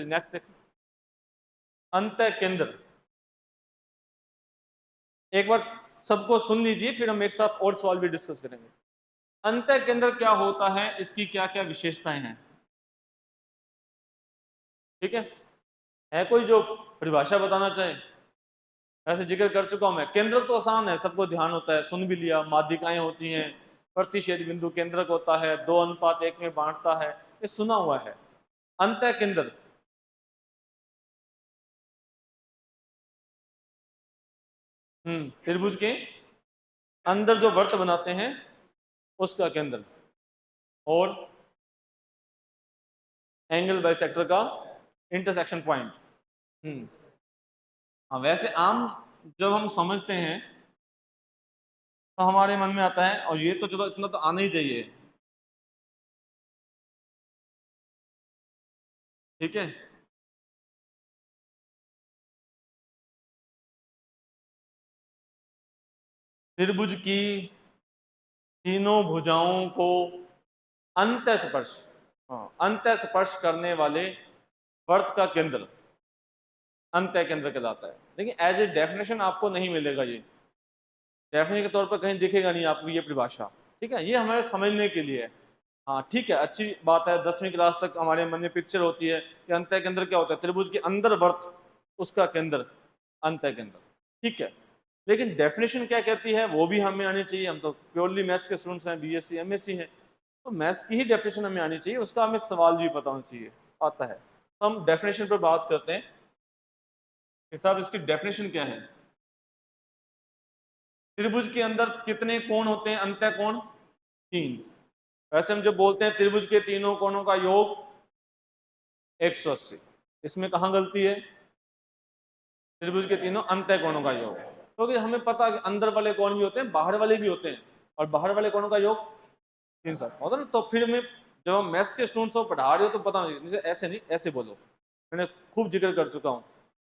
Next देखें, अंतः केंद्र। एक बार सबको सुन लीजिए, फिर हम एक साथ और सवाल भी डिस्कस करेंगे। अंतः केंद्र क्या होता है, इसकी क्या क्या विशेषताएं हैं, ठीक है कोई जो परिभाषा बताना चाहे? ऐसे जिक्र कर चुका हूं मैं। केंद्र तो आसान है, सबको ध्यान होता है, सुन भी लिया। माध्यिकाएं होती हैं, प्रतिच्छेद बिंदु केंद्रक होता है, 2:1 में बांटता है, ये सुना हुआ है। अंतः केंद्र त्रिभुज के अंदर जो वृत्त बनाते हैं उसका केंद्र, और एंगल बाइसेक्टर का इंटरसेक्शन पॉइंट। हाँ, वैसे आम जब हम समझते हैं तो हमारे मन में आता है, और ये तो चलो इतना तो आना ही चाहिए, ठीक है। त्रिभुज की तीनों भुजाओं को अंत स्पर्श, अंत स्पर्श करने वाले वर्त का केंद्र अंत केंद्र कहलाता है। लेकिन एज ए डेफिनेशन आपको नहीं मिलेगा, ये डेफिनेशन के तौर पर कहीं दिखेगा नहीं आपको ये परिभाषा, ठीक है। ये हमारे समझने के लिए है। हाँ ठीक है, अच्छी बात है। 10वीं क्लास तक हमारे मन में पिक्चर होती है कि अंत केंद्र क्या होता है, त्रिभुज के अंदर वर्त, उसका केंद्र अंत केंद्र, ठीक है। लेकिन डेफिनेशन क्या कहती है वो भी हमें आनी चाहिए। हम तो प्योरली मैथ्स के स्टूडेंट्स हैं, बीएससी एमएससी हैं, तो मैथ्स की ही डेफिनेशन हमें आनी चाहिए, उसका हमें सवाल भी पता होना चाहिए, आता है। तो हम डेफिनेशन पर बात करते हैं कि साहब इसकी डेफिनेशन क्या है। त्रिभुज के अंदर कितने कोण होते हैं, अंतः कोण 3। वैसे हम जब बोलते हैं त्रिभुज के तीनों कोणों का योग 180, इसमें कहाँ गलती है? त्रिभुज के तीनों अंतः कोणों का योग, क्योंकि तो हमें पता है कि अंदर वाले कोण भी होते हैं, बाहर वाले भी होते हैं, और बाहर वाले कोणों का योग 360 होता है ना। तो फिर हमें जब हम मैथ्स के स्टूडेंट्स को पढ़ा रहे हो तो पता नहीं, जैसे ऐसे नहीं, ऐसे बोलो, मैंने खूब जिक्र कर चुका हूँ,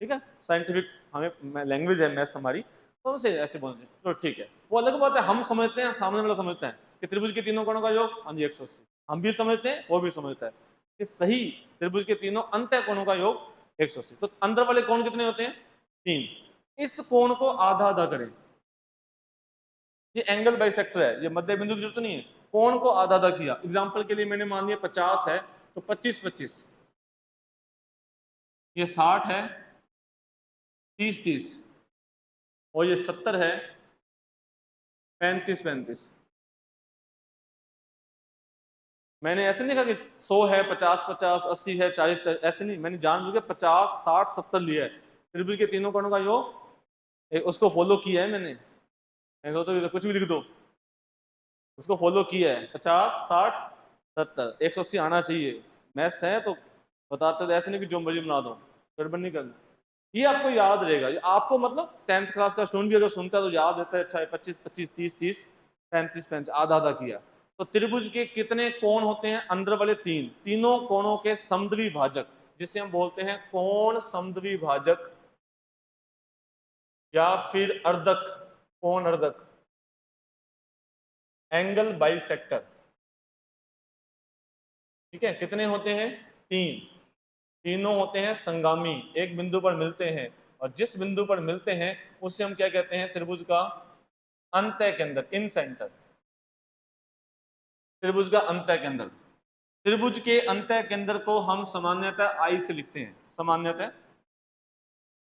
ठीक है। साइंटिफिक हमें लैंग्वेज है मैथ्स हमारी, तो उसे ऐसे बोलते हैं, तो ठीक है। वो अलग बात है, हम समझते हैं, सामने वाला समझते हैं कि त्रिभुज के तीनों कोणों का योग, हाँ जी 180, हम भी समझते हैं, वो भी समझता है कि सही त्रिभुज के तीनों अंतः कोणों का योग 180। तो अंदर वाले कोण कितने होते हैं? 3। इस कोण को आधा आधा करें, ये एंगल बाइसेक्टर है, ये मध्य बिंदु की जरूरत नहीं है। कोण को आधा आधा किया, एग्जांपल के लिए मैंने मान लिया 50 है तो 25 25, ये 60 है 30 30, और ये 70 है 35 35। मैंने ऐसे नहीं कहा कि 100 है 50 50, 80 है 40 40, ऐसे नहीं, मैंने जानबूझ के 50 60 70 लिया है। त्रिभुज के तीनों कोणों का योग, उसको फॉलो किया है मैंने सोचो तो कुछ भी लिख दो, उसको फॉलो किया है। 50 60 70 180 आना चाहिए। मैथ्स है तो बताते, तो ऐसे नहीं कि जो मर्जी बना दो, गड़बड़ नहीं करना। ये आपको याद रहेगा, ये आपको मतलब 10th क्लास का स्टूडेंट भी अगर सुनता है तो याद रहता है। अच्छा 25 25 30 30 35 35 आधा आधा किया। तो त्रिभुज के कितने कोण होते हैं? अंदर वाले 3, तीनों कोणों के समद्विभाजक, जिसे हम बोलते हैं कोण समद्विभाजक या फिर अर्धक, कोण अर्धक, एंगल बाइसेक्टर, ठीक है। कितने होते हैं? 3। तीनों होते हैं संगामी, एक बिंदु पर मिलते हैं, और जिस बिंदु पर मिलते हैं उसे हम क्या कहते हैं? त्रिभुज का अंतः केंद्र, इन सेंटर, त्रिभुज का अंतः केंद्र। त्रिभुज के अंतः केंद्र को हम सामान्यतः आई से लिखते हैं, सामान्यतः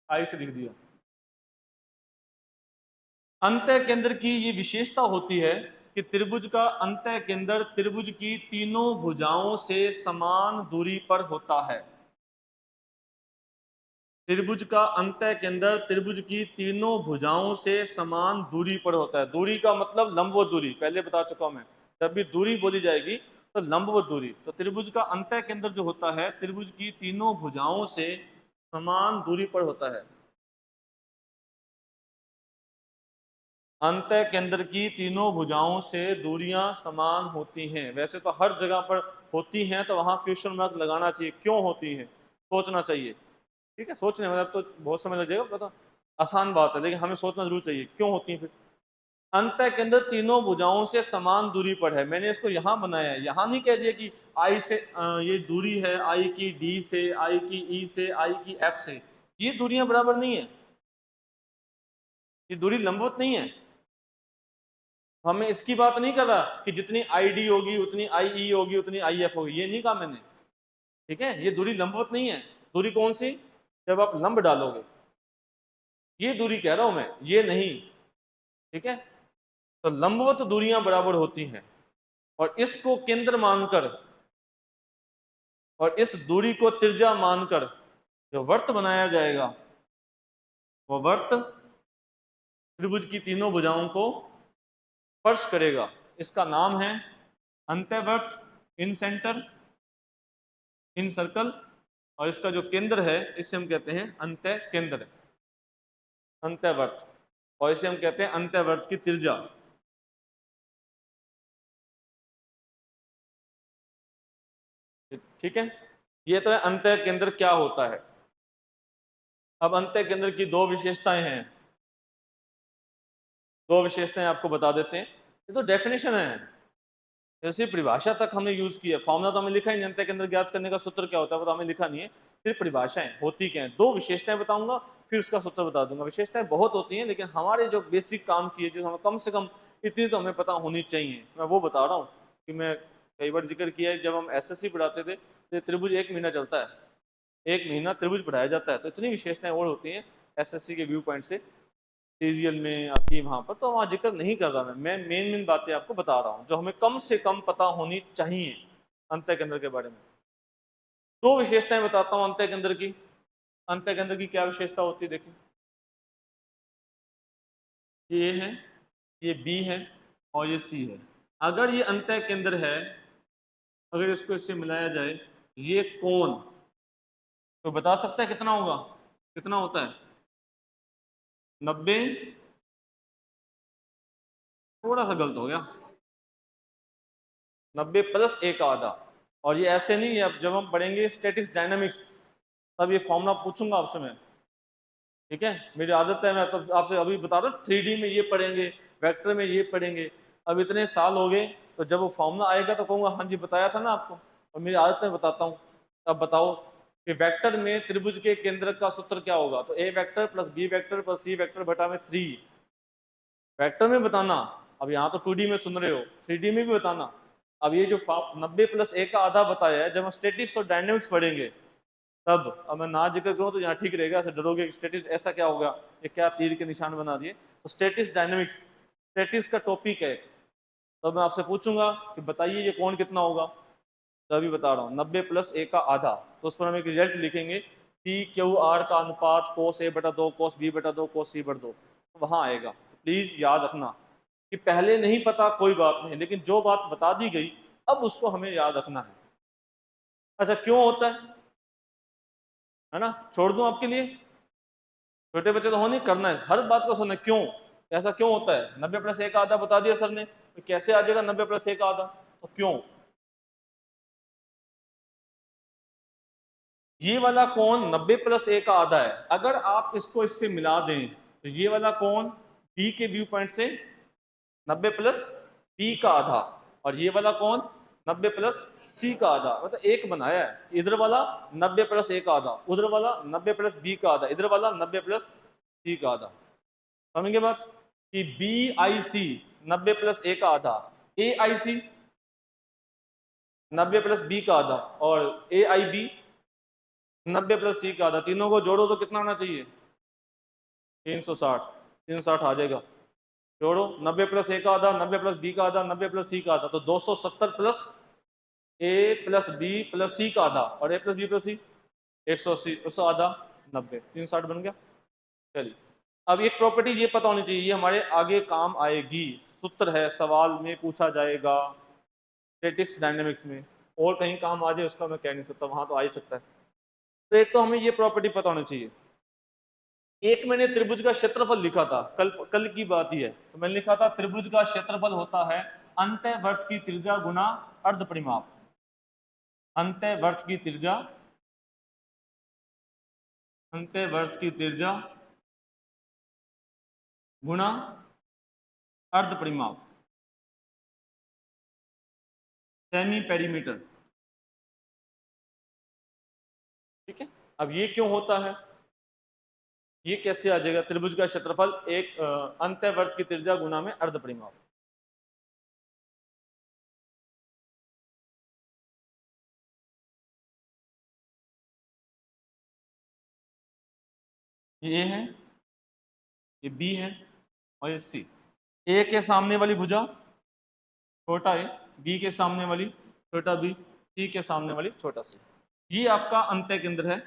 आई से लिख दिया। अंतः केंद्र की ये विशेषता होती है कि त्रिभुज का अंतः केंद्र त्रिभुज की तीनों भुजाओं से समान दूरी पर होता है। त्रिभुज का अंतः केंद्र त्रिभुज की तीनों भुजाओं से समान दूरी पर होता है। दूरी का मतलब लंबवत दूरी, पहले बता चुका हूं मैं। जब भी दूरी बोली जाएगी तो लंबवत दूरी। तो त्रिभुज का अंतः केंद्र जो होता है त्रिभुज की तीनों भुजाओं से समान दूरी पर होता है। अंतः केंद्र की तीनों भुजाओं से दूरियां समान होती हैं। वैसे तो हर जगह पर होती हैं, तो वहां क्वेश्चन मार्क लगाना चाहिए, क्यों होती हैं, सोचना चाहिए, ठीक है। सोचने मतलब तो बहुत समय लग जाएगा, पता आसान बात है, लेकिन हमें सोचना जरूर चाहिए क्यों होती है। फिर अंतः केंद्र तीनों भुजाओं से समान दूरी पर है। मैंने इसको यहां बनाया है, यहां नहीं कह दिया कि आई से ये दूरी है आई की डी से, आई की ई से, आई की एफ से। ये दूरियां बराबर नहीं है, ये दूरी लंबवत नहीं है। हमें इसकी बात नहीं कर रहा कि जितनी आई डी होगी उतनी आई ई होगी उतनी आई एफ होगी, ये नहीं कहा मैंने। ठीक है, ये दूरी लंबवत नहीं है। दूरी कौन सी? जब आप लंब डालोगे, ये दूरी कह रहा हूं मैं, ये नहीं। ठीक है, तो लंबवत दूरियां बराबर होती हैं और इसको केंद्र मानकर और इस दूरी को त्रिज्या मानकर जो वर्त बनाया जाएगा वो वर्त त्रिभुज की तीनों भुजाओं को स्पर्श करेगा। इसका नाम है अंतःवर्त, इन सेंटर, इन सर्कल, और इसका जो केंद्र है इसे हम कहते हैं अंतः केंद्र, अंतःवर्त, और इसे हम कहते हैं अंतःवर्त की त्रिज्या। ठीक है, ये तो है अंतः केंद्र क्या होता है। अब अंतः केंद्र की दो विशेषताएं हैं, दो विशेषताएं आपको बता देते हैं। ये तो डेफिनेशन है, जैसे परिभाषा तक हमने यूज किया, फॉर्मूला तो हमें लिखा ही नहीं, अंतः केंद्र ज्ञात करने का सूत्र क्या होता है वो तो हमें लिखा नहीं है, सिर्फ परिभाषाएं होती क्या है। दो विशेषताएं बताऊंगा फिर उसका सूत्र बता दूंगा। विशेषताएं बहुत होती हैं लेकिन हमारे जो बेसिक काम की है, जो हमें कम से कम इतनी तो हमें पता होनी चाहिए, मैं वो बता रहा हूँ। कि मैं कई बार जिक्र किया है, जब हम एसएससी पढ़ाते थे तो त्रिभुज 1 महीना चलता है, 1 महीना त्रिभुज पढ़ाया जाता है, तो इतनी विशेषताएं और होती हैं एसएससी के व्यू पॉइंट से। सीजीएल में आपकी वहां पर तो वहां जिक्र नहीं कर रहा मैं मेन मेन बातें आपको बता रहा हूँ जो हमें कम से कम पता होनी चाहिए अंतः केंद्र के बारे में। दो विशेषताएं बताता हूँ अंतः केंद्र की। अंतः केंद्र की क्या विशेषता होती है देखिए, ये है, ये बी है और ये सी है। अगर ये अंतः केंद्र है, अगर इसको इससे मिलाया जाए, ये कोण तो बता सकता है कितना होगा, कितना होता है 90, थोड़ा सा गलत हो गया, 90 प्लस 1/2। और ये ऐसे नहीं, अब जब हम पढ़ेंगे स्टैटिक्स डायनामिक्स तब ये फॉर्मूला पूछूंगा आपसे मैं। ठीक है, मेरी आदत है, मैं तब आपसे अभी बता रहा हूँ 3D में ये पढ़ेंगे, वेक्टर में ये पढ़ेंगे। अब इतने साल हो गए तो जब वो फॉर्मूला आएगा तो कहूँगा हाँ जी बताया था ना आपको, और मेरी आदत है बताता हूँ। तब बताओ कि वेक्टर में त्रिभुज के केंद्र का सूत्र क्या होगा, तो A vector plus B vector plus C vector बटा में 3। वेक्टर में बताना, अब यहाँ तो 2D में सुन रहे हो, 3D में भी बताना। अब ये जो 90 प्लस 1/2 बताया है, जब हम स्टैटिक्स और डायनेमिक्स पढ़ेंगे तब, अब मैं ना जिक्र करूँ तो यहाँ ठीक रहेगा, ऐसे डरोगे स्टैटिक्स ऐसा क्या होगा, ये क्या तीर के निशान बना दिए। तो स्टैटिक्स डायनेमिक्स, स्टैटिक्स का टॉपिक है। तो मैं आपसे पूछूंगा कि बताइए ये कोण कितना होगा, तो अभी बता रहा हूँ 90 प्लस 1/2, तो उस पर हम एक रिजल्ट लिखेंगे पी क्यू आर का अनुपात कोस A/2 कोस B/2 कोस C/2, तो वहाँ आएगा। प्लीज याद रखना कि पहले नहीं पता कोई बात नहीं, लेकिन जो बात बता दी गई अब उसको हमें याद रखना है। अच्छा क्यों होता है ना, छोड़ दूं आपके लिए, छोटे बच्चे तो होने, करना है हर बात को सुनना क्यों, ऐसा क्यों होता है। 90 प्लस 1/2 बता दिया सर ने, तो कैसे आ जाएगा 90 प्लस 1/2, तो क्यों। ये वाला कोण 90 प्लस 1/2 है, अगर आप इसको इससे मिला दें तो ये वाला कोण बी के व्यू पॉइंट से 90 प्लस बी का आधा, और ये वाला कोण 90 प्लस सी का आधा, मतलब एक बनाया है। इधर वाला 90 प्लस 1/2, उधर वाला 90 प्लस बी का आधा, इधर वाला 90 प्लस सी का आधा। समझेंगे बात कि B I C 90 plus 1/2, A I C 90 plus B का आधा, और ए आई बी 90 प्लस सी का आधा, तीनों को जोड़ो तो कितना आना चाहिए 360, 360 आ जाएगा। जोड़ो 90 प्लस ए का आधा, 90 प्लस बी का आधा, 90 प्लस सी का आधा, तो 270 प्लस ए प्लस बी प्लस सी का आधा, और ए प्लस बी प्लस सी 180, उसका आधा 90, 360 बन गया। चलिए अब एक प्रॉपर्टी ये पता होनी चाहिए, ये हमारे आगे काम आएगी, सूत्र है, सवाल में पूछा जाएगा स्टैटिक्स डायनेमिक्स में, और कहीं काम आ जाए उसका मैं कह नहीं सकता, वहां तो आ ही सकता है। तो एक तो हमें ये प्रॉपर्टी पता होनी चाहिए। एक मैंने त्रिभुज का क्षेत्रफल लिखा था, कल की बात ही है, तो मैंने लिखा था त्रिभुज का क्षेत्रफल होता है अंतःवर्त की त्रिज्या गुना अर्ध परिमाप। अंतःवर्त की त्रिज्या, अंतःवर्त की त्रिज्या गुना अर्ध परिमाप, सेमी पेरीमीटर। ठीक है, अब ये क्यों होता है, ये कैसे आ जाएगा, त्रिभुज का क्षेत्रफल एक अंतःवर्त की त्रिज्या गुना में अर्ध परिमाप। ये है, ये बी है और ये सी। ए के सामने वाली भुजा छोटा ए, बी के सामने वाली छोटा बी, सी के सामने वाली छोटा सी। ये आपका अंतः केंद्र है।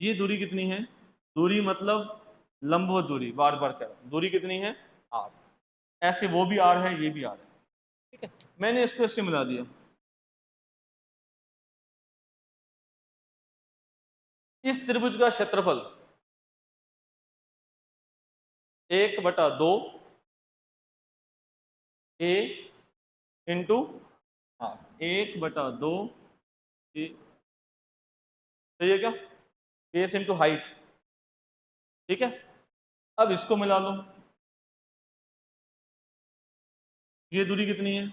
ये दूरी कितनी है, दूरी मतलब लंबवत दूरी, बार बार कह रहा हूं, दूरी कितनी है आर। ऐसे वो भी आर है, ये भी आर है। ठीक है, मैंने इसको इससे मिला दिया। इस त्रिभुज का क्षेत्रफल 1/2 ए इंटू आर, 1/2 ए, सही है क्या, बेस इंटू हाइट। ठीक है, अब इसको मिला लो, ये दूरी कितनी है,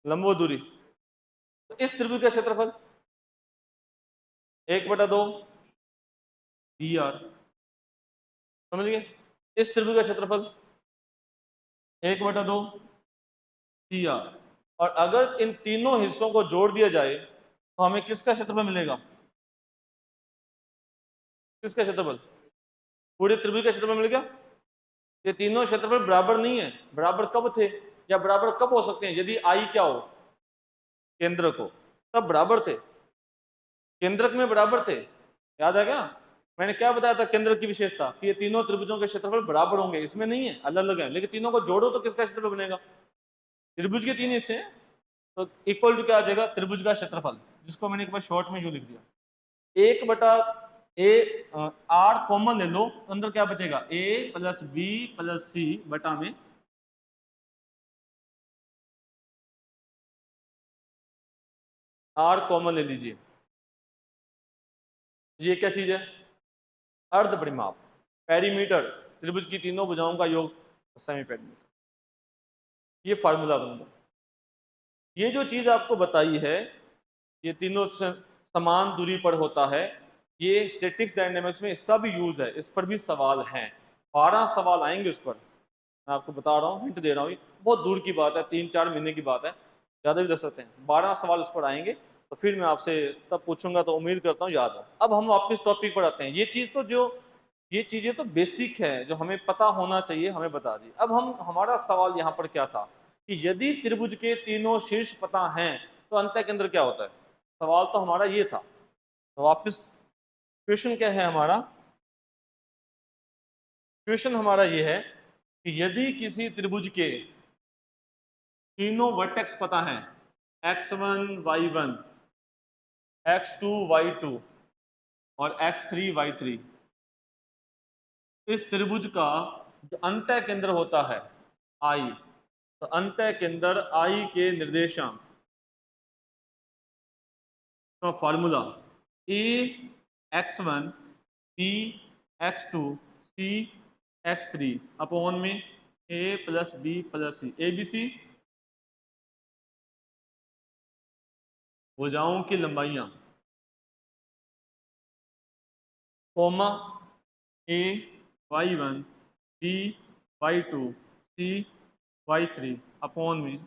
लंबवत दूरी। तो इस त्रिभुज का क्षेत्रफल 1/2 बी आर, समझ गए। इस त्रिभुज का क्षेत्रफल 1/2 सी आर। और अगर इन तीनों हिस्सों को जोड़ दिया जाए तो हमें किसका क्षेत्रफल मिलेगा, किसका क्षेत्रफल, पूरे त्रिभुज का क्षेत्रफल मिल गया। ये तीनों क्षेत्रफल बराबर नहीं है, बराबर कब थे या बराबर कब हो सकते हैं, यदि आई क्या हो, केंद्र को, तब बराबर थे, केंद्रक में बराबर थे। याद है क्या, मैंने क्या बताया था केंद्र की विशेषता, कि ये तीनों त्रिभुजों के क्षेत्रफल बराबर होंगे, इसमें नहीं है, अलग अलग है, लेकिन तीनों को जोड़ो तो किसका क्षेत्रफल बनेगा, त्रिभुज के तीन हिस्से हैं तो इक्वल टू क्या आ जाएगा, त्रिभुज का क्षेत्रफल, जिसको मैंने एक बार शॉर्ट में यूं लिख दिया, 1/a आर कॉमन ले लो, तो अंदर क्या बचेगा, a + b + c बटा में आर कॉमन ले लीजिए। ये क्या चीज है, अर्ध परिमाप, पेरीमीटर, त्रिभुज की तीनों भुजाओं का योग सेमी पेरीमीटर, ये फार्मूला बन गया। ये जो चीज आपको बताई है, ये तीनों समान दूरी पर होता है, ये स्टैटिक्स डायनेमिक्स में इसका भी यूज है, इस पर भी सवाल हैं, 12 सवाल आएंगे उस पर, मैं आपको बता रहा हूँ, हिंट दे रहा हूँ, बहुत दूर की बात है, 3-4 महीने की बात है, ज़्यादा भी दे सकते हैं, 12 सवाल उस पर आएंगे, तो फिर मैं आपसे तब पूछूंगा, तो उम्मीद करता हूँ याद हो। अब हम वापस टॉपिक पर आते हैं, ये चीज़ तो जो ये चीज़ें तो बेसिक है, जो हमें पता होना चाहिए, हमें बता दी। अब हमारा सवाल यहाँ पर क्या था, कि यदि त्रिभुज के तीनों शीर्ष पता हैं तो अंतः केंद्र क्या होता है, सवाल तो हमारा ये था। तो वापस क्वेश्चन क्या है हमारा, क्वेश्चन हमारा ये है कि यदि किसी त्रिभुज के तीनों वर्टेक्स पता है, x1 y1, x2 y2 और x3 y3, इस त्रिभुज का जो अंतः केंद्र होता है I, तो अंतः केंद्र I के निर्देशांक का formula A x1 B x2 C x3 upon में A + B + C, ABC भुजाओं की लंबाइयां, comma A y1 B y2 C y3 upon में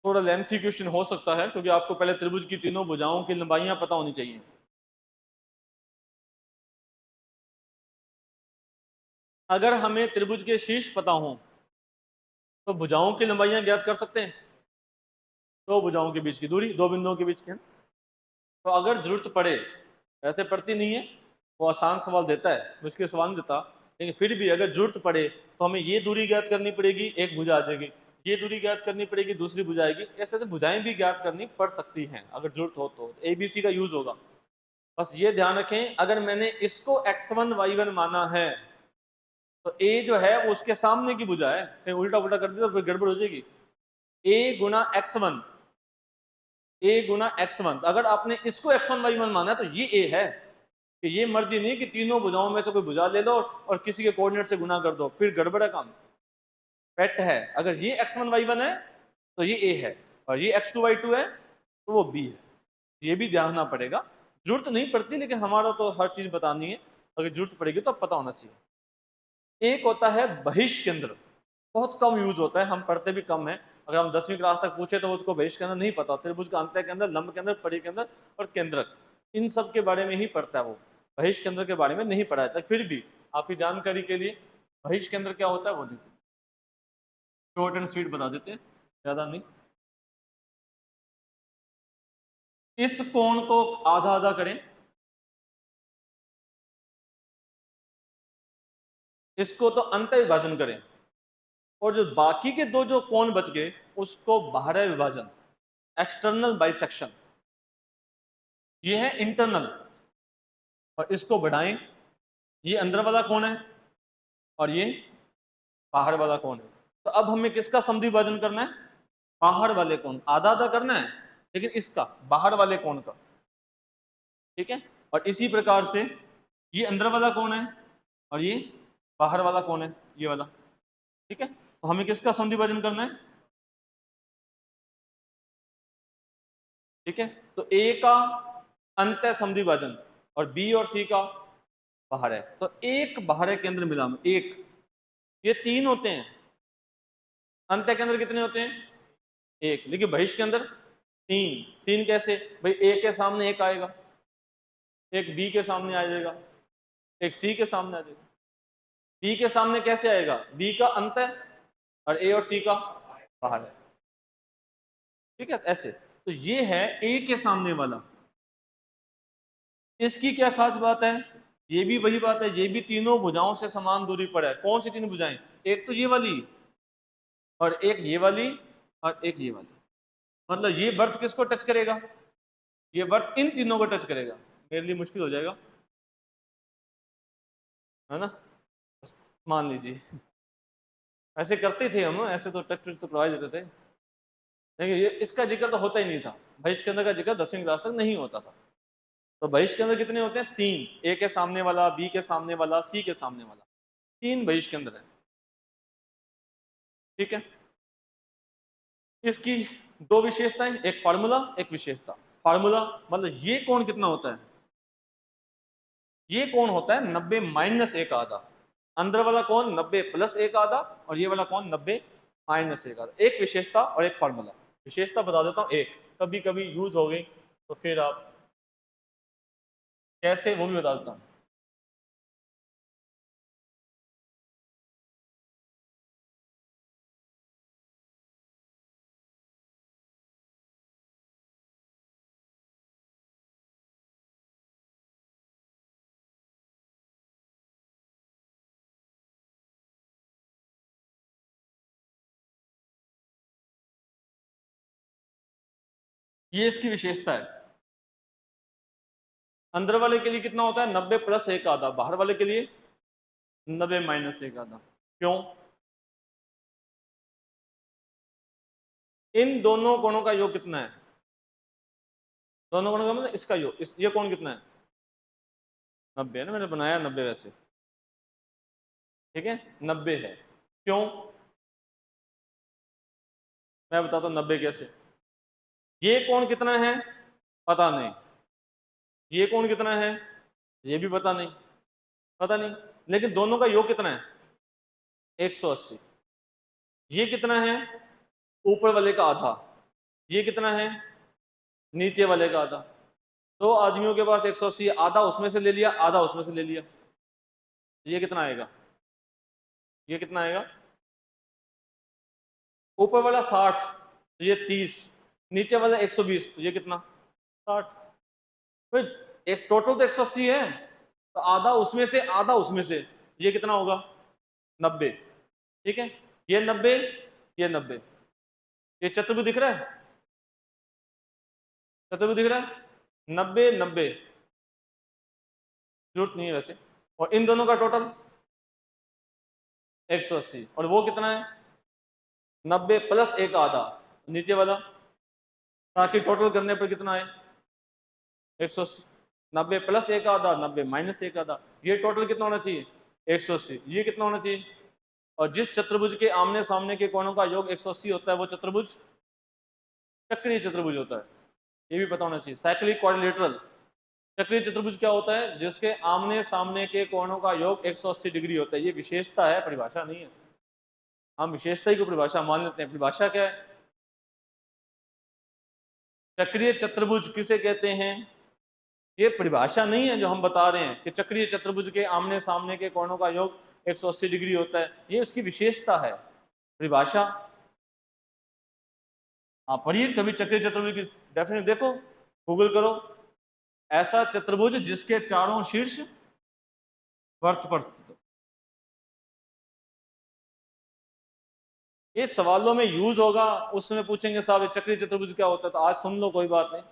थोड़ा लेंथी क्वेश्चन हो सकता है, क्योंकि आपको पहले त्रिभुज की तीनों भुजाओं की लंबाइयां पता होनी चाहिए। अगर हमें त्रिभुज के शीर्ष पता हो तो भुजाओं की लंबाइयां ज्ञात कर सकते हैं, दो भुजाओं के बीच की दूरी, दो बिंदुओं के बीच की। तो अगर जरूरत पड़े, ऐसे पड़ती नहीं है, वो आसान सवाल देता है, मुश्किल सवाल नहीं देता, लेकिन फिर भी अगर जरूरत पड़े तो हमें ये दूरी ज्ञात करनी पड़ेगी, एक भुजा आ जाएगी, ये दूरी ज्ञात करनी पड़ेगी, दूसरी भुजा आएगी, ऐसे ऐसे भुजाएं भी ज्ञात करनी पड़ सकती हैं अगर जरूरत हो तो ABC का यूज होगा। बस ये ध्यान रखें, अगर मैंने इसको x1 y1 माना है तो A जो है वो उसके सामने की भुजा है, कहीं उल्टा पुल्टा कर दिया तो फिर गड़बड़ हो जाएगी। A Guna x1 a Guna x1। अगर आपने इसको x1 y1 माना है तो ये a है, कि ये मर्जी नहीं कि तीनों भुजाओं में से कोई भुजा ले लो और किसी के कोऑर्डिनेट से गुना कर दो, फिर गड़बड़ है काम। पेट है, अगर ये x1 y1 है तो ये a है, और ये x2 y2 है तो वो b है। ये भी ध्यान रखना पड़ेगा, जरूरत नहीं पड़ती लेकिन हमारा तो हर चीज बतानी है, अगर जरूरत पड़ेगी तो पता होना चाहिए। एक होता है बहिष्केंद्र, बहुत कम यूज होता है, हम पढ़ते भी कम है। अगर हम 10वीं क्लास तक पूछे तो उसको बहिष्केंद्र नहीं पता, त्रिभुज का अंतः केंद्र, लंब केंद्र, परिकेंद्र और केंद्रक, इन सब के बारे में ही पढ़ता है वो, बहिष्केंद्र के बारे में नहीं पढ़ा जाता। फिर भी आपकी जानकारी के लिए बहिष्केंद्र क्या होता है वो देखिए, शॉर्ट एंड स्वीट बता देते हैं, ज्यादा नहीं। इस कोण को आधा आधा करें, इसको तो अंत विभाजन करें, और जो बाकी के दो जो कोण बच गए उसको बाह्य विभाजन, एक्सटर्नल बाइसेक्शन, ये है इंटरनल, और इसको बढ़ाएं, ये अंदर वाला कोण है और ये बाहर वाला कोण है। तो अब हमें किसका समद्वि विभाजन करना है? बाहर वाले कोण, आधा आधा करना है लेकिन इसका, बाहर वाले कोण का, ठीक है। और इसी प्रकार से ये अंदर वाला कोण है और ये बाहर वाला कोण है, ये वाला, ठीक है। तो हमें किसका समद्वि विभाजन करना है? ठीक है, तो ए का अंतः समद्वि विभाजन और बी और सी का बाहर है, तो एक बाहर केंद्र मिला में एक, ये तीन होते हैं, अंतः केंद्र कितने होते हैं? एक, लेकिन बहिष्ठ के अंदर तीन। तीन कैसे भाई? ए के सामने एक आएगा, एक बी के सामने आ जाएगा, एक सी के सामने आ जाएगा। बी के सामने कैसे आएगा? बी का अंतः और ए और सी का बाहर है, ठीक है, ऐसे। तो ये है ए के सामने वाला। इसकी क्या खास बात है? ये भी वही बात है, ये भी तीनों भुजाओं से समान दूरी पर है। कौन सी तीन भुजाएं? एक तो ये वाली, और एक ये वाली, और एक ये वाली। मतलब ये वर्त किसको टच करेगा? ये वर्त इन तीनों को टच करेगा। मेरे लिए मुश्किल हो जाएगा, है ना, मान लीजिए। ऐसे करते थे हम, ऐसे तो टच तो करवा देते थे, लेकिन ये इसका जिक्र तो होता ही नहीं था। बहिष्ठ का जिक्र 10वीं क्लास तक नहीं होता था। तो बहिष्ठ कितने होते हैं? तीन, ए के सामने वाला, बी के सामने वाला, सी के सामने वाला, तीन बहिष्ठ है, ठीक है। इसकी दो विशेषताएं, एक फार्मूला, एक विशेषता। फार्मूला मतलब ये कोण कितना होता है? ये कोण होता है 90 माइनस एक आधा। अंदर वाला कोण 90 प्लस एक आधा, और ये वाला कोण 90 माइनस एक आधा। एक विशेषता और एक फार्मूला। विशेषता बता देता हूं, एक कभी कभी यूज हो गई तो फिर आप कैसे वो भी बता देता हूं। ये इसकी विशेषता है। अंदर वाले के लिए कितना होता है? 90 प्लस एक आधा। बाहर वाले के लिए 90 माइनस एक आधा। क्यों? इन दोनों कोणों का योग कितना है? दोनों कोणों का मतलब इसका योग, ये कोण कितना है? 90 है ना, मैंने बनाया 90 वैसे, ठीक है, 90 है। क्यों? मैं बताता हूँ 90 कैसे। ये कोण कितना है? पता नहीं। ये कोण कितना है? ये भी पता नहीं, पता नहीं, लेकिन दोनों का योग कितना है? 180। ये कितना है? ऊपर वाले का आधा। ये कितना है? नीचे वाले का आधा। दो आदमियों के पास 180, आधा उसमें से ले लिया, आधा उसमें से ले लिया। ये कितना आएगा? ये कितना आएगा? ऊपर वाला 60 तो ये 30, नीचे वाला 120 तो ये कितना? 60। भाई एक टोटल तो 180 है, तो आधा उसमें से, आधा उसमें से, ये कितना होगा? 90, ठीक है। ये 90, ये 90। ये चतुर्भुज दिख रहा है? चतुर्भुज दिख रहा है? 90 90, जरूरत नहीं है वैसे। और इन दोनों का टोटल 180, और वो कितना है? 90 प्लस एक आधा, नीचे वाला ताकि टोटल करने पर कितना आए 180। 90 प्लस एक आधा, 90 माइनस एक आधा, ये टोटल कितना होना चाहिए 180। ये कितना होना चाहिए, और जिस चतुर्भुज के आमने सामने के कोणों का योग 180 होता है वो चतुर्भुज चक्रीय चतुर्भुज होता है। ये भी पता होना चाहिए। साइक्लिक क्वाड्रिलेटरल चक्रीय चतुर्भुज क्या होता है, जिसके आमने सामने के कोणों का योग 180 डिग्री होता है। ये विशेषता है, परिभाषा नहीं है। हम विशेषता ही को परिभाषा मान लेते हैं। परिभाषा क्या है, चक्रीय चतुर्भुज किसे कहते हैं, ये परिभाषा नहीं है जो हम बता रहे हैं कि चक्रीय चतुर्भुज के आमने सामने के कोणों का योग 180 डिग्री होता है, ये उसकी विशेषता है। परिभाषा आप पढ़िए कभी चक्रीय चतुर्भुज की डेफिनेशन देखो, गूगल करो, ऐसा चतुर्भुज जिसके चारों शीर्ष वर्त पर स्थित हो। ये सवालों में यूज होगा, उसमें पूछेंगे साहब ये चक्रीय चतुर्भुज क्या होता है, तो आज सुन लो, कोई बात नहीं।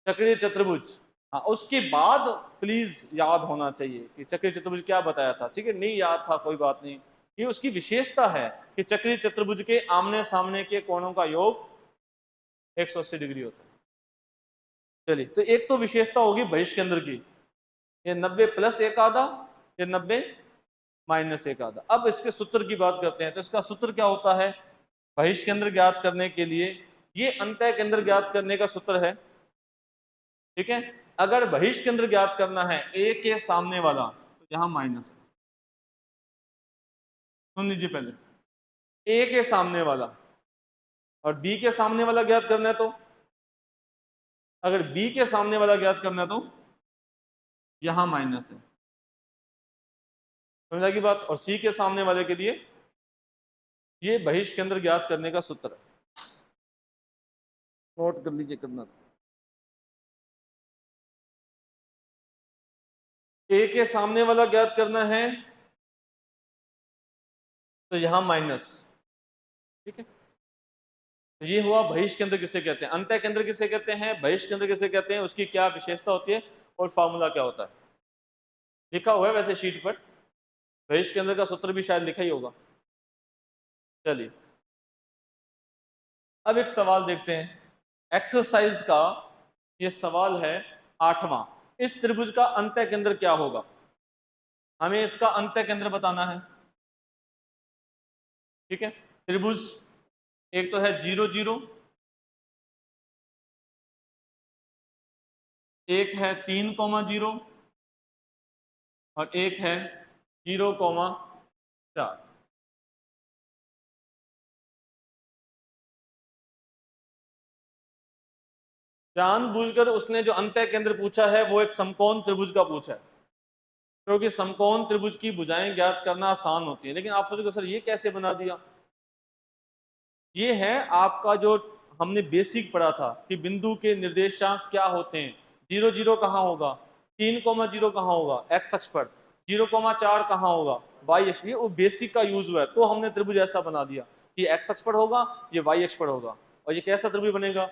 चक्रीय चतुर्भुज, हाँ, उसके बाद प्लीज याद होना चाहिए कि चक्रीय चतुर्भुज क्या बताया था। ठीक है, नहीं याद था कोई बात नहीं, ये उसकी विशेषता है कि चक्रीय चतुर्भुज के आमने सामने के कोणों का योग 180 डिग्री होता है। चलिए, तो एक तो विशेषता होगी बहिष्केंद्र की, ये 90 प्लस एक आधा, ये 90 माइनस एक आधा। अब इसके सूत्र की बात करते हैं, तो इसका सूत्र क्या होता है बहिष्केंद्र ज्ञात करने के लिए, ये अंतः केंद्र ज्ञात करने का सूत्र है। ठीक है, अगर बहिष्केंद्र ज्ञात करना है ए के सामने वाला, तो यहां माइनस है। सुन लीजिए पहले, ए के सामने वाला और बी के सामने वाला ज्ञात करना है, तो अगर बी के सामने वाला ज्ञात करना है तो यहां माइनस है, समझा की बात। और सी के सामने वाले के लिए ये बहिष्केंद्र ज्ञात करने का सूत्र है, नोट कर लीजिए करना। ए के सामने वाला ज्ञात करना है तो यहां माइनस। ठीक है, तो ये हुआ बहिष्केंद्र किसे कहते हैं, अंतः केंद्र किसे कहते हैं, बहिष्केंद्र किसे कहते हैं, उसकी क्या विशेषता होती है और फार्मूला क्या होता है। लिखा हुआ है वैसे शीट पर, बहिष्केंद्र का सूत्र भी शायद लिखा ही होगा। चलिए, अब एक सवाल देखते हैं एक्सरसाइज का। ये सवाल है 8वां। इस त्रिभुज का अंतः केंद्र क्या होगा, हमें इसका अंतः केंद्र बताना है। ठीक है, त्रिभुज एक तो है 0 0, एक है 3,0 और एक है 0,4। जानबूझकर उसने जो अंतः केंद्र पूछा है वो एक समकोण त्रिभुज का पूछा है, क्योंकि समकोण त्रिभुज की भुजाएं ज्ञात करना आसान होती है। लेकिन आप सोचोगे सर ये कैसे बना दिया, ये है आपका जो हमने बेसिक पढ़ा था कि बिंदु के निर्देशांक क्या होते हैं। 0 0 कहाँ होगा, 3,0 कहाँ होगा एक्स अक्ष पर, 0,4 कहाँ होगा वाई अक्ष। ये वो बेसिक का यूज हुआ है, तो हमने त्रिभुज ऐसा बना दिया कि एक्स अक्ष पर होगा, ये वाई अक्ष पर होगा, और ये कैसा त्रिभुज बनेगा,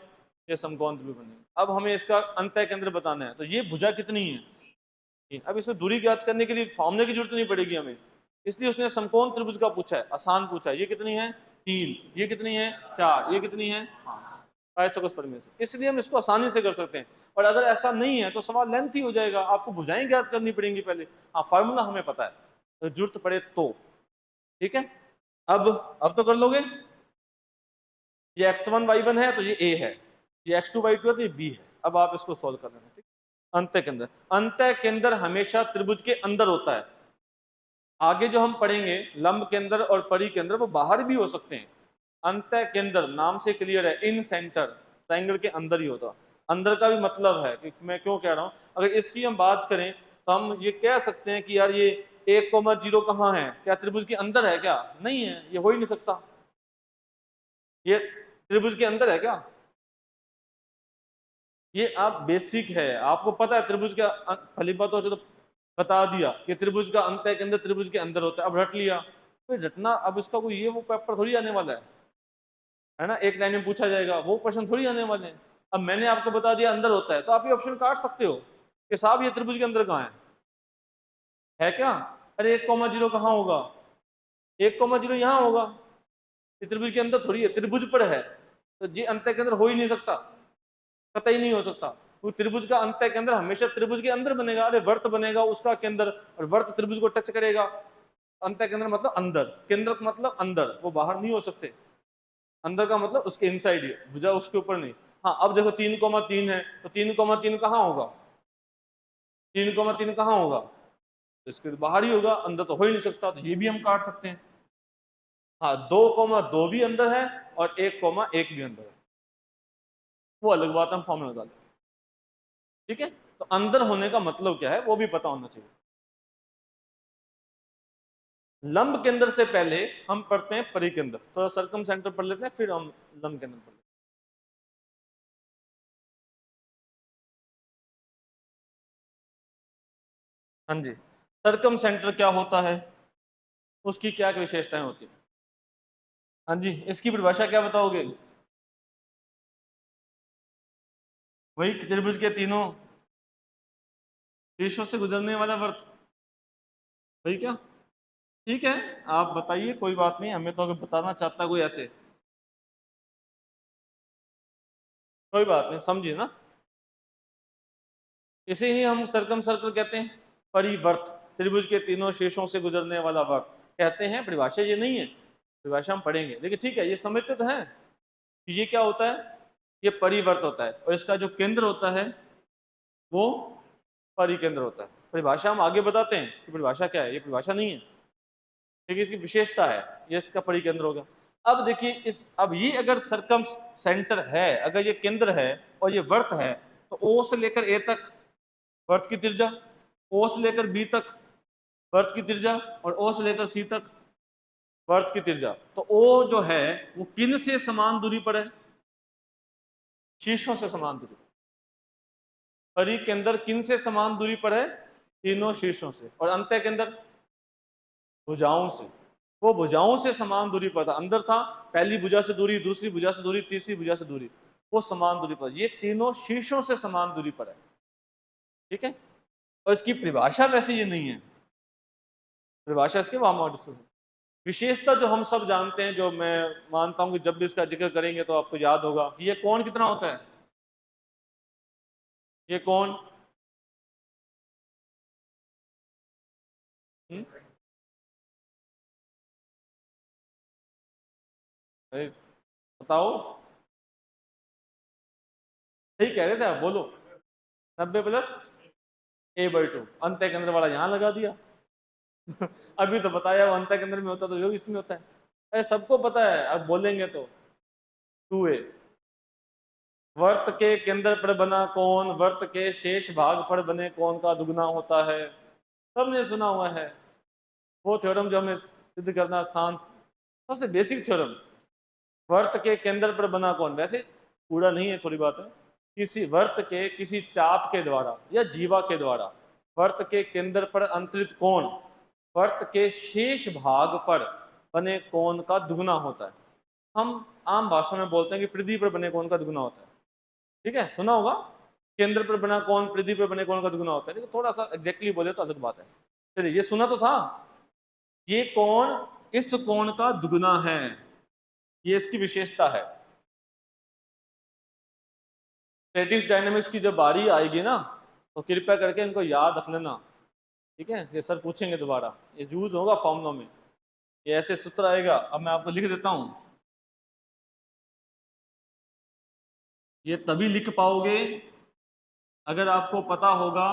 ये समकोण त्रिभुज बनेगा। अब हमें इसका अंतः केंद्र बताना है, तो ये भुजा कितनी है। अब इसमें दूरी ज्ञात करने के लिए फॉर्मूले की जरूरत नहीं पड़ेगी हमें, इसलिए उसने समकोण त्रिभुज का पूछा है, आसान पूछा है। ये कितनी है 3, ये कितनी है 4, ये कितनी है 5, आयतों में से, इसलिए हम इसको आसानी से कर सकते हैं। और अगर ऐसा नहीं है तो सवाल लेंथी हो जाएगा, आपको भुजाएं ज्ञात करनी पड़ेंगी पहले। हाँ, फार्मूला हमें पता है, तो जरूरत पड़े तो। ठीक है, अब तो कर लोगे। ये x1 y1 है तो ये a है, ये x2 y2 है तो ये b है। अब आप इसको सोल्व कर लेना। ठीक, अंतः केंद्र, अंतः केंद्र हमेशा त्रिभुज के अंदर होता है। आगे जो हम पढ़ेंगे लंब केंद्र और परिकेंद्र वो बाहर भी हो सकते हैं। अंतः केंद्र नाम से क्लियर है, इन सेंटर, ट्रायंगल के अंदर ही होता। अंदर का भी मतलब है कि मैं क्यों कह रहा हूं, अगर इसकी हम बात करें तो हम ये कह सकते हैं कि यार ये 1,0 कहाँ है, क्या त्रिभुज के अंदर है, क्या नहीं है, ये हो ही नहीं सकता। ये त्रिभुज के अंदर है क्या, ये आप बेसिक है, आपको पता है त्रिभुज का पहली बात तो बता दिया कि त्रिभुज का अंतः केंद्र त्रिभुज के अंदर होता है। अब रट लिया, तो रटना, अब इसका कोई ये वो पेपर थोड़ी आने वाला है ना, एक लाइन में पूछा जाएगा, वो प्रश्न थोड़ी आने वाले हैं। अब मैंने आपको बता दिया अंदर होता है, तो आप ये ऑप्शन काट सकते हो कि साहब ये त्रिभुज के अंदर कहाँ है क्या। अरे 1,0 कहाँ होगा, 1,0 यहाँ होगा, ये त्रिभुज के अंदर थोड़ी है, त्रिभुज पर है। तो ये अंत्य केंद्र हो ही नहीं सकता, कतई नहीं हो सकता। वो त्रिभुज का अंत्य केंद्र हमेशा त्रिभुज के अंदर बनेगा। अरे वर्त बनेगा उसका केंद्र, और वर्त त्रिभुज को टच करेगा। अंत्य केंद्र मतलब अंदर, केंद्र मतलब अंदर, वो बाहर नहीं हो सकते। अंदर का मतलब उसके इनसाइड ही, भुजा उसके ऊपर नहीं। हाँ अब देखो 3,3 है, तो 3,3 कहाँ होगा? 3,3 कहाँ होगा? तो इसके बाहर ही होगा, अंदर तो हो ही नहीं सकता। तो ये भी हम काट सकते हैं। हाँ 2,2 भी अंदर है और 1,1 भी अंदर है, वो अलग बात, हम फॉर्मूला डालें। ठीक है, तो अंदर होने का मतलब क्या है वो भी पता होना चाहिए। लंब केंद्र से पहले हम पढ़ते हैं परिकेंद्र। थोड़ा सर्कम सेंटर पढ़ लेते हैं, फिर हम लंब केंद्र पढ़ लेते हैं। हाँ जी, सर्कम सेंटर क्या होता है, उसकी क्या विशेषताएं होती है? हाँ जी, इसकी परिभाषा क्या बताओगे? वही त्रिभुज के तीनों शीर्षों से गुजरने वाला वर्त, वही क्या? ठीक है, आप बताइए, कोई बात नहीं, हमें तो अगर बताना चाहता कोई ऐसे, कोई बात नहीं, समझिए ना। इसे ही हम सर्कम सर्कल कहते हैं, परिवर्त, त्रिभुज के तीनों शीर्षों से गुजरने वाला वर्त कहते हैं। परिभाषा ये नहीं है, परिभाषा हम पढ़ेंगे, लेकिन ठीक है, ये समझते तो हैं कि ये क्या होता है, ये परिवर्त होता है, और इसका जो केंद्र होता है वो परिकेंद्र होता है। परिभाषा हम आगे बताते हैं कि परिभाषा क्या है, ये परिभाषा नहीं है, ठीक है, इसकी विशेषता है, ये इसका परिकेंद्र होगा। अब देखिए इस, अब ये अगर सर्कम सेंटर है, अगर ये केंद्र है और ये वर्त है, तो ओ से लेकर ए तक वर्त की त्रिज्या, ओ से लेकर बी तक वर्त की त्रिज्या, और ओ से लेकर सी तक वर्त की त्रिज्या। तो ओ जो है वो किन से समान दूरी पर है? शीर्षों से समान दूरी। परिकेंद्र किन से समान दूरी पर है? तीनों शीर्षों से। और अंत्य केंद्र भुजाओं से, वो भुजाओं से समान दूरी पर था, अंदर था, पहली भुजा से दूरी, दूसरी भुजा से दूरी, तीसरी भुजा से दूरी, वो समान दूरी पर, ये तीनों शीर्षों से समान दूरी पर है। ठीक है, और इसकी परिभाषा वैसे ये नहीं है, परिभाषा इसके वहां विशेषता जो हम सब जानते हैं, जो मैं मानता हूं कि जब भी इसका जिक्र करेंगे तो आपको याद होगा, ये कोण कितना होता है? ये कोण अरे बताओ, सही कह रहे थे आप, बोलो। 90+a/2, अंत्य केंद्र वाला यहाँ लगा दिया। अभी तो बताया वो अंत्य केंद्र में होता तो जो इसमें होता है, अरे सबको पता है, अब बोलेंगे तो 2a। वर्त के केंद्र पर बना कोण वर्त के शेष भाग पर बने कोण का दुगना होता है, सबने सुना हुआ है। वो थ्योरम जो हमें सिद्ध करना आसान, सबसे बेसिक थ्योरम, वर्त के केंद्र पर बना कोण, वैसे पूरा नहीं है, थोड़ी बात है, किसी वर्त के किसी चाप के द्वारा या जीवा के द्वारा वर्त के केंद्र पर अंतरित कोण वर्त के शेष भाग पर बने कोण का दुगना होता है। हम आम भाषा में बोलते हैं कि पृथ्वी पर बने कोण का दुगना होता है। ठीक है, सुना होगा, केंद्र पर बना कोण पृथ्वी पर बने कोण का दुगना होता है, लेकिन थोड़ा सा एग्जैक्टली बोले तो अलग बात है। चलिए, ये सुना तो था, ये कोण इस कोण का दुगना है, ये इसकी विशेषता है। स्टैटिक्स डायनामिक्स की जब बारी आएगी ना, तो कृपया करके इनको याद रख लेना। ठीक है, ये सर पूछेंगे दोबारा, ये यूज होगा फॉर्मूलों में, ये ऐसे सूत्र आएगा। अब मैं आपको लिख देता हूं, ये तभी लिख पाओगे अगर आपको पता होगा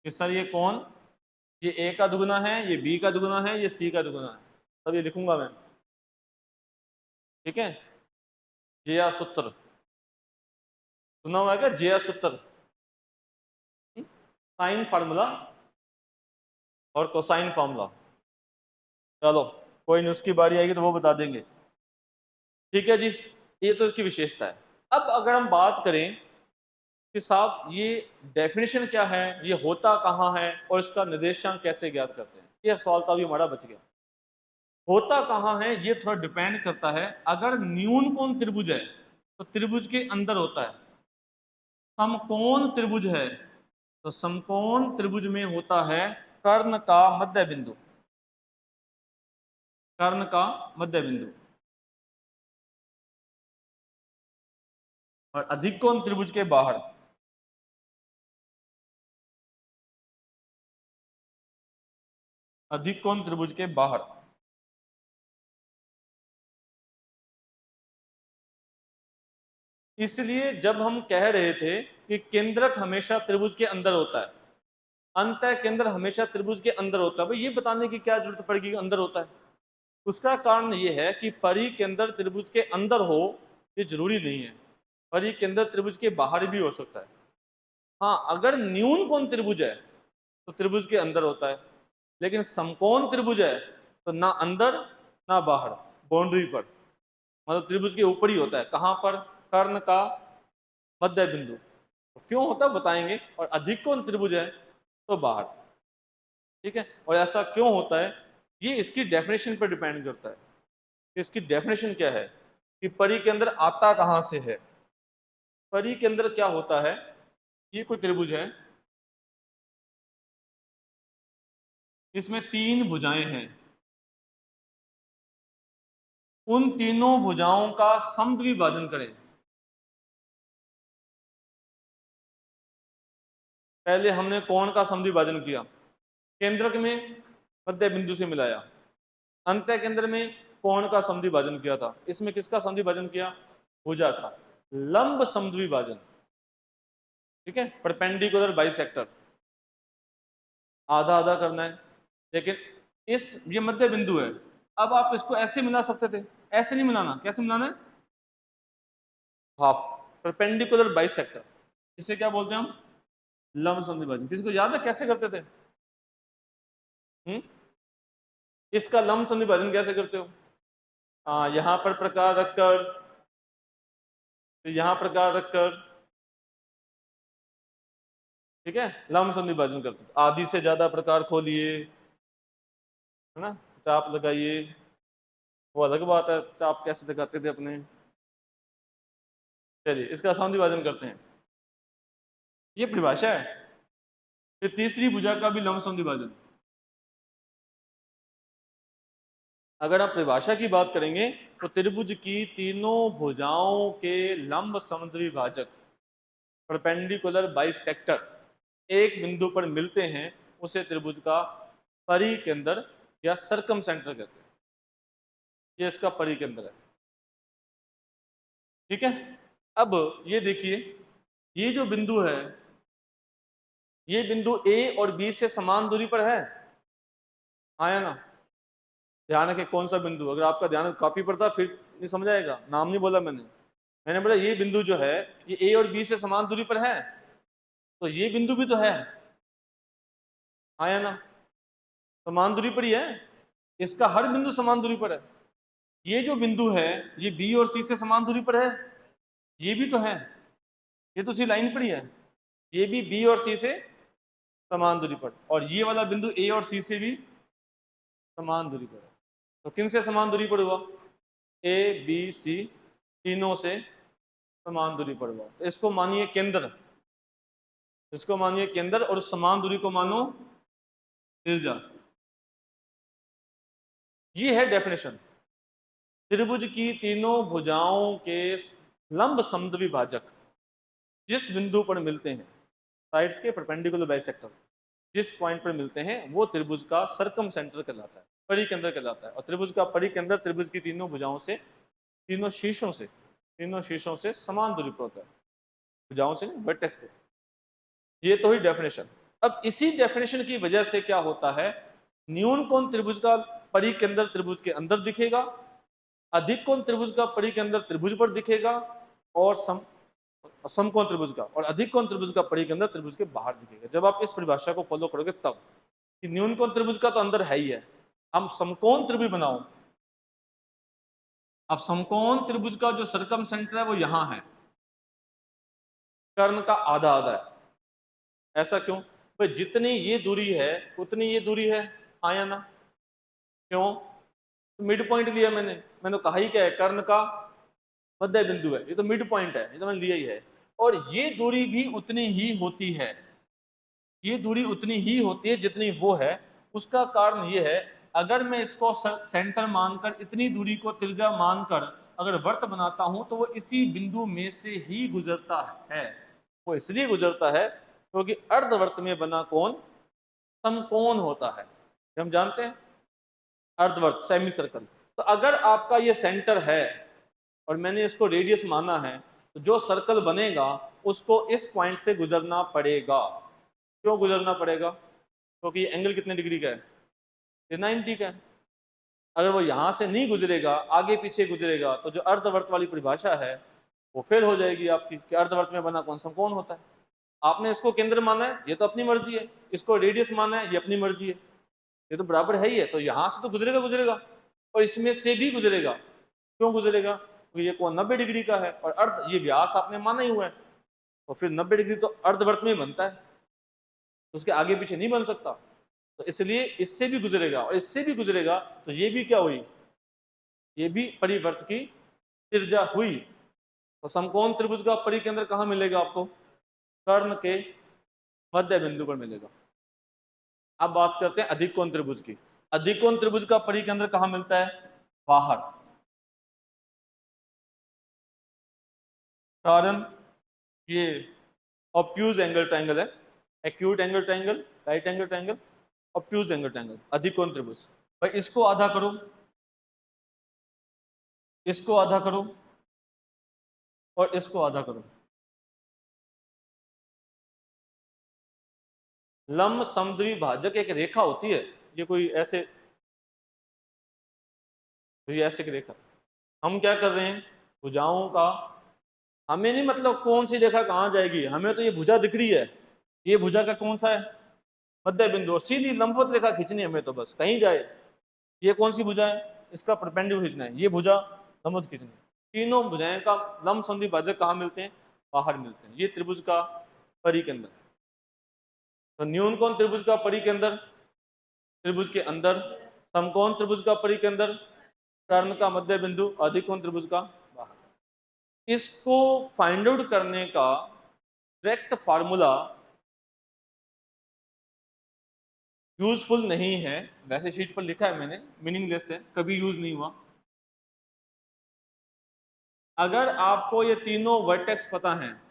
कि सर ये कौन, ये ए का दुगना है, ये बी का दुगना है, ये सी का दुगना है, तब ये लिखूंगा मैं। ठीक है, जेया सूत्र सुना हुआ है क्या? जेया सूत्र, साइन फार्मूला और कोसाइन फार्मूला। चलो कोई नहीं, उसकी बारी आएगी तो वो बता देंगे। ठीक है जी, ये तो इसकी विशेषता है। अब अगर हम बात करें कि साहब ये डेफिनेशन क्या है, ये होता कहाँ है और इसका निर्देशांक कैसे ज्ञात करते हैं, ये सवाल तो अभी हमारा बच गया। होता कहाँ है ये थोड़ा डिपेंड करता है। अगर न्यून कोण त्रिभुज है तो त्रिभुज के अंदर होता है। समकोण त्रिभुज है तो समकोण त्रिभुज में होता है कर्ण का मध्य बिंदु, कर्ण का मध्य बिंदु। और अधिक कोण त्रिभुज के बाहर। अधिक कोण त्रिभुज के बाहर। इसलिए जब हम कह रहे थे कि केंद्रक हमेशा त्रिभुज के अंदर होता है, अंतः केंद्र हमेशा त्रिभुज के अंदर होता है, भाई ये बताने की क्या जरूरत पड़ेगी कि अंदर होता है? उसका कारण ये है कि परिकेंद्र त्रिभुज के अंदर हो ये जरूरी नहीं है, परिकेंद्र त्रिभुज के बाहर भी हो सकता है। हाँ, अगर न्यून कोण त्रिभुज है तो त्रिभुज के अंदर होता है, लेकिन समकोण त्रिभुज है तो ना अंदर ना बाहर, बाउंड्री पर, मतलब त्रिभुज के ऊपर ही होता है। कहाँ पर? कर्ण का मध्य बिंदु। क्यों होता है बताएंगे। और अधिक कोण त्रिभुज है तो बाहर, ठीक है। और ऐसा क्यों होता है ये इसकी डेफिनेशन पर डिपेंड करता है। इसकी डेफिनेशन क्या है कि परी के अंदर आता कहाँ से है। परी के अंदर क्या होता है, ये कोई त्रिभुज है, इसमें 3 भुजाएं हैं, उन तीनों भुजाओं का समद्विभाजन करें। पहले हमने कोण का समद्विभाजन किया, केंद्रक में मध्य बिंदु से मिलाया, अंत्य केंद्र में कोण का समद्विभाजन किया था। इसमें किसका समद्विभाजन किया? भुजा का। लंब समद्विभाजन, ठीक है, परपेंडिकुलर बाइसेक्टर, आधा आधा करना है। लेकिन ये मध्य बिंदु है, अब आप इसको ऐसे मिला सकते थे, ऐसे नहीं मिलाना। कैसे मिलाना है? Half, perpendicular bisector. इसे क्या बोलते हैं हम? लंब समद्विभाजन। किसी को याद है कैसे करते थे? इसका लंब समद्विभाजन कैसे करते हो? यहां पर प्रकार रखकर, यहां प्रकार रखकर, ठीक है, लंब समद्विभाजन करते थे। आधी से ज्यादा प्रकार खोलिए, है ना, चाप लगाइए, वो अलग बात है, चाप कैसे लगाते थे अपने। चलिए इसका समद्विभाजन करते हैं। ये परिभाषा है। फिर तीसरी भुजा का भी लंब समद्विभाजन। अगर आप परिभाषा की बात करेंगे तो त्रिभुज की तीनों भुजाओं के लंब समद्विभाजक, परपेंडिकुलर बाइसेक्टर, एक बिंदु पर मिलते हैं, उसे त्रिभुज का परिकेंद्र या सर्कम सेंटर कहते हैं। ये इसका परिकेंद्र है, ठीक है। अब ये देखिए, ये जो बिंदु है, ये बिंदु ए और बी से समान दूरी पर है, आया ना? ध्यान रखें कौन सा बिंदु। अगर आपका ध्यान कॉपी पर था फिर नहीं समझ आएगा, नाम नहीं बोला मैंने बोला ये बिंदु जो है ये ए और बी से समान दूरी पर है, तो ये बिंदु भी तो है, आया ना? समान दूरी पर ही है, इसका हर बिंदु समान दूरी पर है। ये जो बिंदु है ये बी और सी से समान दूरी पर है, ये भी तो है, ये तो उसी लाइन पर ही है, ये भी बी और सी से समान दूरी पर, और ये वाला बिंदु ए और सी से भी समान दूरी पर है। तो किन से समान दूरी पर हुआ? ए बी सी तीनों से समान दूरी पर हुआ। तो इसको मानिए केंद्र, इसको मानिए केंद्र, और समान दूरी को मानो त्रिज्या। ये है डेफिनेशन। त्रिभुज की तीनों भुजाओं के लंब समद्विभाजक जिस बिंदु पर मिलते हैं, साइड्स के परपेंडिकुलर बाइसेक्टर जिस पॉइंट पर मिलते हैं, वो त्रिभुज का सर्कम सेंटर कहलाता है, परिकेंद्र कहलाता है। और त्रिभुज का परिकेंद्र त्रिभुज की तीनों भुजाओं से, तीनों शीर्षों से समान दूरी पर होता है, भुजाओं से नहीं, वर्टेक्स से। ये तो ही डेफिनेशन। अब इसी डेफिनेशन की वजह से क्या होता है, न्यून कोण त्रिभुज का परिकेंद्र त्रिभुज के अंदर दिखेगा, अधिक कोण त्रिभुज का परिकेंद्र त्रिभुज पर दिखेगा, और समकोण त्रिभुज का और अधिक कोण त्रिभुज का परिकेंद्र त्रिभुज के बाहर दिखेगा। जब आप इस परिभाषा को फॉलो करोगे तब, कि न्यून कोण त्रिभुज का तो अंदर है ही है, हम समकोण त्रिभुज बनाओ। अब समकोण त्रिभुज का जो सर्कम सेंटर है वो यहां है, कर्ण का आधा आधा है। ऐसा क्यों? भाई जितनी ये दूरी है उतनी ये दूरी है, हाँ या ना? क्यों? तो मिड पॉइंट लिया मैंने कहा ही क्या है, कर्ण का मध्य बिंदु है, ये तो मिड पॉइंट है, ये तो मैंने लिया ही है। और ये दूरी भी उतनी ही होती है, ये दूरी उतनी ही होती है जितनी वो है। उसका कारण ये है, अगर मैं इसको सेंटर मानकर इतनी दूरी को त्रिज्या मानकर अगर वर्त बनाता हूं तो वो इसी बिंदु में से ही गुजरता है। वो इसलिए गुजरता है क्योंकि अर्धवर्त में बना कोण समकोण होता है। हम जानते हैं अर्धवर्त सेमी सर्कल। तो अगर आपका ये सेंटर है और मैंने इसको रेडियस माना है, तो जो सर्कल बनेगा उसको इस पॉइंट से गुजरना पड़ेगा। क्यों गुजरना पड़ेगा? क्योंकि ये एंगल कितने डिग्री का है? ये 90 का है। अगर वो यहाँ से नहीं गुजरेगा, आगे पीछे गुजरेगा, तो जो अर्धवर्त वाली परिभाषा है वो फेल हो जाएगी आपकी कि अर्धवर्त में बना कोण समकोण होता है। आपने इसको केंद्र माना है, ये तो अपनी मर्जी है, इसको रेडियस माना है, ये अपनी मर्जी है, ये तो बराबर है ही है। तो यहाँ से तो गुजरेगा गुजरेगा और इसमें से भी गुजरेगा। क्यों गुजरेगा? क्योंकि ये कोण 90 डिग्री का है और अर्ध ये व्यास आपने माना ही हुआ है, तो फिर 90 डिग्री तो अर्धवर्त में ही बनता है, तो उसके आगे पीछे नहीं बन सकता। तो इसलिए इससे भी गुजरेगा और इससे भी गुजरेगा, तो ये भी क्या हुई? ये भी परिवर्त की त्रिज्या हुई। तो समकोण त्रिभुज का परिकेंद्र कहाँ मिलेगा आपको? कर्ण के मध्य बिंदु पर मिलेगा। अब बात करते हैं अधिक कोण त्रिभुज की। अधिक कोण त्रिभुज का परिकेंद्र कहाँ मिलता है? बाहर। कारण ये ऑब्ट्यूज एंगल ट्रायंगल है, acute angle triangle, right angle triangle, obtuse angle triangle, अधिक कोण त्रिभुज। भाई इसको आधा करो, इसको आधा करो और इसको आधा करो। लंब समद्वि भाजक एक रेखा होती है, ये कोई ऐसे, ये ऐसे की रेखा। हम क्या कर रहे हैं? भुजाओं का, हमें नहीं मतलब कौन सी रेखा कहाँ जाएगी, हमें तो ये भुजा दिख रही है, ये भुजा का कौन सा है? मध्य बिंदु। सीधी लंबवत रेखा खींचनी है हमें, तो बस कहीं जाए। ये कौन सी भुजा है? इसका परपेंडिकुलर खींचना है, ये भुजा लंबवत खींचनी है। तीनों भुजाएं का लंब समद्वि भाजक कहाँ मिलते हैं? बाहर मिलते हैं। ये त्रिभुज का परिकेंद्र है। तो न्यून कोण त्रिभुज का परिकेंद्र त्रिभुज के अंदर, समकोण त्रिभुज का परिकेंद्र कर्ण का मध्य बिंदु, अधिक कोण त्रिभुज का बाहर। इसको फाइंड आउट करने का डायरेक्ट फार्मूला यूजफुल नहीं है, वैसे शीट पर लिखा है मैंने, मीनिंगलेस है, कभी यूज नहीं हुआ। अगर आपको ये तीनों वर्टेक्स पता हैं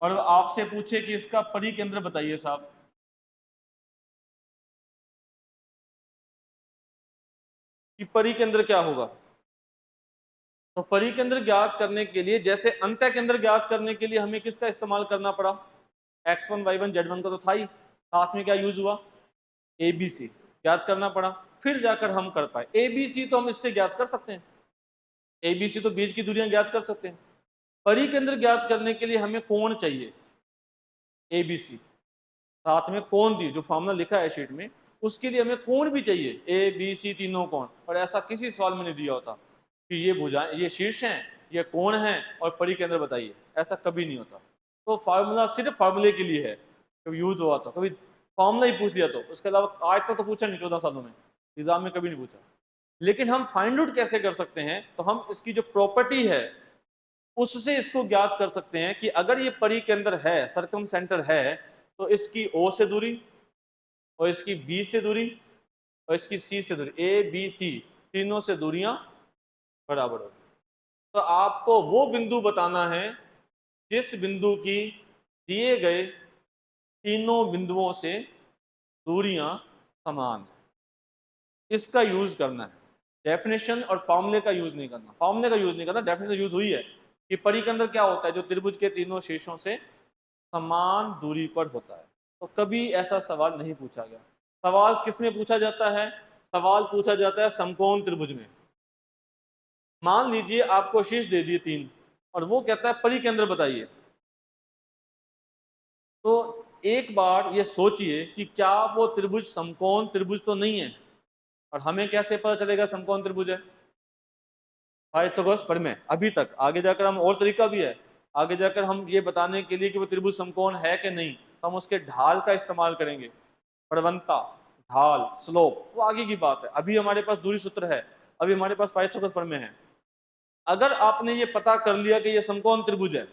और आपसे पूछे कि इसका परिकेंद्र बताइए साहब, कि परिकेंद्र क्या होगा, तो परिकेंद्र ज्ञात करने के लिए, जैसे अंतः केंद्र ज्ञात करने के लिए हमें किसका इस्तेमाल करना पड़ा? x1 y1 z1 का तो था ही, साथ में क्या यूज हुआ? ABC ज्ञात करना पड़ा, फिर जाकर हम कर पाए। ABC तो हम इससे ज्ञात कर सकते हैं, ABC तो बीच की दूरियां ज्ञात कर सकते हैं। परिकेंद्र ज्ञात करने के लिए हमें कोण चाहिए, ABC, साथ में कोण दी, जो फॉर्मूला लिखा है शीट में, उसके लिए हमें कोण भी चाहिए, ABC तीनों कोण। और ऐसा किसी सवाल में नहीं दिया होता कि ये भुजाएं, ये शीर्ष हैं, ये कोण हैं और परिकेंद्र बताइए, ऐसा कभी नहीं होता। तो फार्मूला सिर्फ फार्मूले के लिए है, कभी यूज हुआ तो, कभी फॉर्मूला ही पूछ लिया तो, उसके अलावा आज तक तो पूछा नहीं 14 सालों में, एग्जाम में कभी नहीं पूछा। लेकिन हम फाइंड आउट कैसे कर सकते हैं? तो हम इसकी जो प्रॉपर्टी है उससे इसको ज्ञात कर सकते हैं कि अगर ये परिकेंद्र है, सर्कम सेंटर है, तो इसकी O से दूरी और इसकी B से दूरी और इसकी C से दूरी, ABC तीनों से दूरियां बराबर होगी। तो आपको वो बिंदु बताना है जिस बिंदु की दिए गए तीनों बिंदुओं से दूरियां समान है, इसका यूज करना है। डेफिनेशन और फॉर्मूले का यूज नहीं करना, फॉर्मूले का यूज नहीं करना, डेफिनेशन यूज हुई है कि परिकेंद्र क्या होता है? जो त्रिभुज के तीनों शीर्षों से समान दूरी पर होता है। तो कभी ऐसा सवाल नहीं पूछा गया। सवाल किस में पूछा जाता है? सवाल पूछा जाता है समकोण त्रिभुज में। मान लीजिए आपको शीर्ष दे दिए 3 और वो कहता है परिकेंद्र बताइए, तो एक बार ये सोचिए कि क्या वो त्रिभुज समकोण त्रिभुज तो नहीं है। और हमें कैसे पता चलेगा समकोण त्रिभुज है? पाइथागोरस प्रमेय। अभी तक, आगे जाकर हम और तरीका भी है, आगे जाकर हम ये बताने के लिए कि वो त्रिभुज समकोण है कि नहीं, तो हम उसके ढाल का इस्तेमाल करेंगे, प्रवणता, ढाल, स्लोप, वो आगे की बात है। अभी हमारे पास दूरी सूत्र है, अभी हमारे पास पाइथागोरस प्रमेय है। अगर आपने ये पता कर लिया कि ये समकोण त्रिभुज है,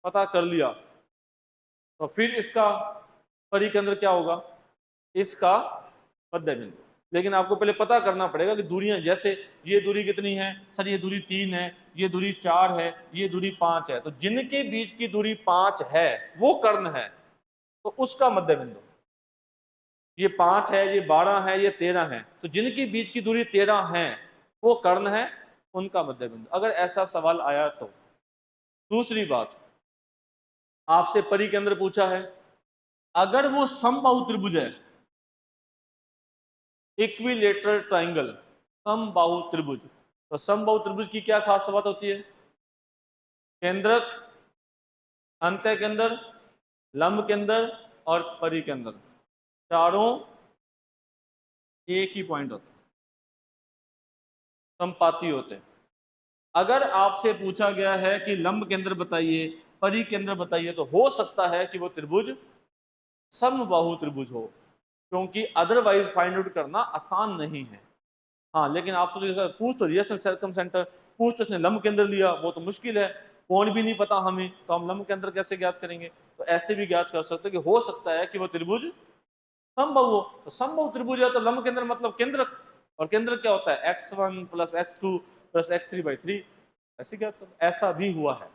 पता कर लिया, तो फिर इसका परिकेंद्र क्या होगा? इसका मध्य बिंदु। लेकिन आपको पहले पता करना पड़ेगा कि दूरियां, जैसे ये दूरी कितनी है सर, ये दूरी 3 है, ये दूरी 4 है, ये दूरी 5 है, तो जिनके बीच की दूरी 5 है वो कर्ण है, तो उसका मध्य बिंदु। ये 5 है, ये 12 है, ये 13 है, तो जिनकी बीच की दूरी 13 है वो कर्ण है, उनका मध्य बिंदु, अगर ऐसा सवाल आया तो। दूसरी बात, आपसे परिकेंद्र पूछा है, अगर वो समबाहु त्रिभुज है, इक्विलेटरल ट्राइंगल, समबाहु त्रिभुज, तो समबाहु त्रिभुज की क्या खास बात होती है? केंद्रक, अंतः केंद्र, लंब केंद्र और परिकेंद्र, चारों एक ही पॉइंट होते हैं, समपाती होते हैं। अगर आपसे पूछा गया है कि लंब केंद्र बताइए, परिकेंद्र बताइए, तो हो सकता है कि वो त्रिभुज समबाहु त्रिभुज हो, क्योंकि अदरवाइज फाइंड आउट करना आसान नहीं है। हाँ, लेकिन आप सोचिए सर, पूछ तो रिएक्शन सर्कम सेंटर, पूछ तो इसने लंब केंद्र लिया, वो तो मुश्किल है, कोण भी नहीं पता हमें, तो हम लंब केंद्र कैसे ज्ञात करेंगे? तो ऐसे भी ज्ञात कर सकते हैं कि हो सकता है कि वो त्रिभुज समबाहु हो। तो समबाहु त्रिभुज है तो लंब केंद्र मतलब केंद्रक, और केंद्रक क्या होता है? x1 + x2 + x3/3, ऐसे ज्ञात कर, ऐसा भी हुआ है।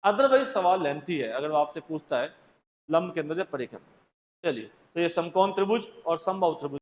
अदरवाइज सवाल लेंथी है अगर वो आपसे पूछता है लंब केंद्र से परिकेंद्र। चलिए, तो ये समकोण त्रिभुज और समबाहु त्रिभुज